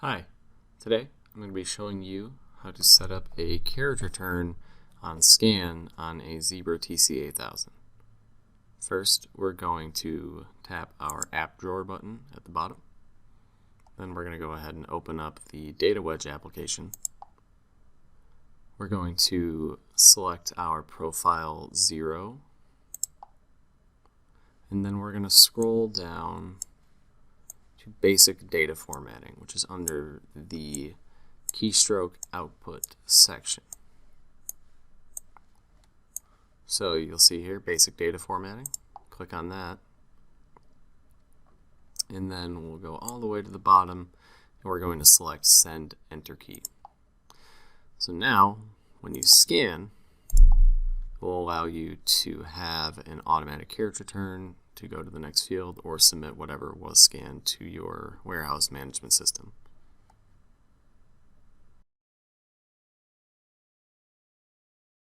Hi, today I'm going to be showing you how to set up a carriage return on scan on a Zebra TC8000. First, we're going to tap our app drawer button at the bottom. Then we're going to go ahead and open up the data wedge application. We're going to select our profile 0, and then we're going to scroll down to basic data formatting, which is under the keystroke output section. So you'll see here basic data formatting. Click on that, and then we'll go all the way to the bottom and we're going to select send enter key. So now when you scan, it will allow you to have an automatic carriage return to go to the next field or submit whatever was scanned to your warehouse management system.